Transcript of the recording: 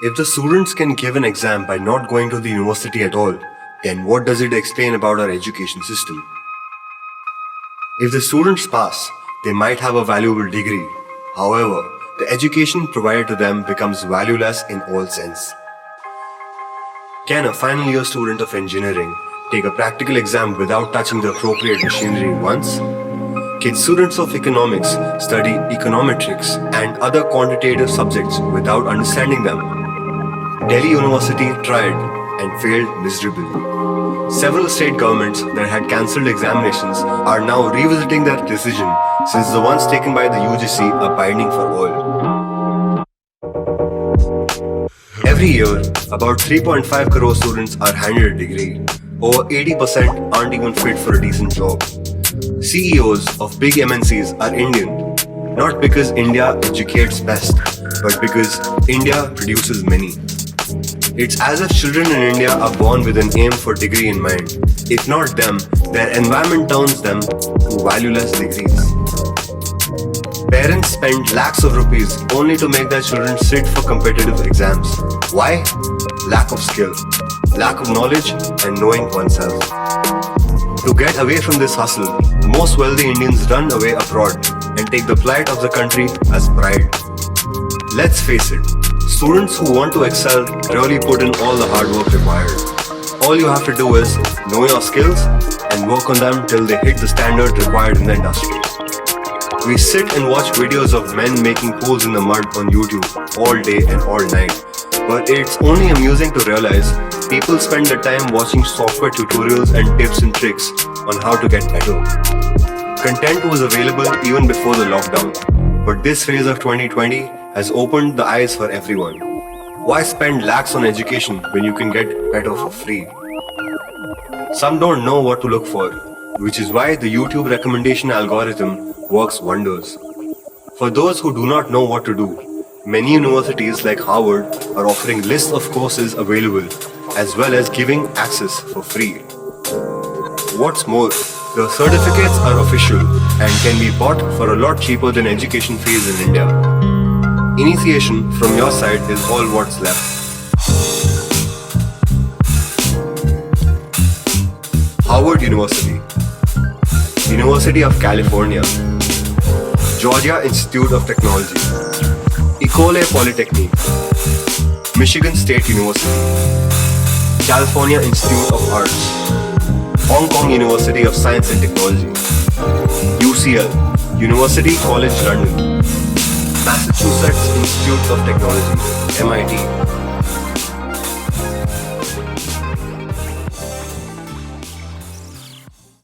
If the students can give an exam by not going to the university at all, then what does it explain about our education system? If the students pass, they might have a valuable degree. However, the education provided to them becomes valueless in all sense. Can a final year student of engineering take a practical exam without touching the appropriate machinery once? Can students of economics study econometrics and other quantitative subjects without understanding them? Delhi University tried and failed miserably. Several state governments that had cancelled examinations are now revisiting their decision since the ones taken by the UGC are binding for all. Every year, about 3.5 crore students are handed a degree. Over 80% aren't even fit for a decent job. CEOs of big MNCs are Indian, not because India educates best, but because India produces many. It's as if children in India are born with an aim for degree in mind. If not them, their environment turns them to valueless degrees. Parents spend lakhs of rupees only to make their children sit for competitive exams. Why? Lack of skill, lack of knowledge, and knowing oneself. To get away from this hustle, most wealthy Indians run away abroad and take the plight of the country as pride. Let's face it, students who want to excel really put in all the hard work required. All you have to do is know your skills and work on them till they hit the standard required in the industry. We sit and watch videos of men making pools in the mud on YouTube all day and all night. But it's only amusing to realize people spend their time watching software tutorials and tips and tricks on how to get better. Content was available even before the lockdown, but this phase of 2020 has opened the eyes for everyone. Why spend lakhs on education when you can get better for free? Some don't know what to look for, which is why the YouTube recommendation algorithm works wonders. For those who do not know what to do, many universities like Harvard are offering lists of courses available as well as giving access for free. What's more, the certificates are official and can be bought for a lot cheaper than education fees in India. Initiation from your side is all what's left. Harvard University, University of California, Georgia Institute of Technology, Ecole Polytechnique, Michigan State University, California Institute of Arts, Hong Kong University of Science and Technology, UCL, University College London, Massachusetts Institute of Technology, MIT,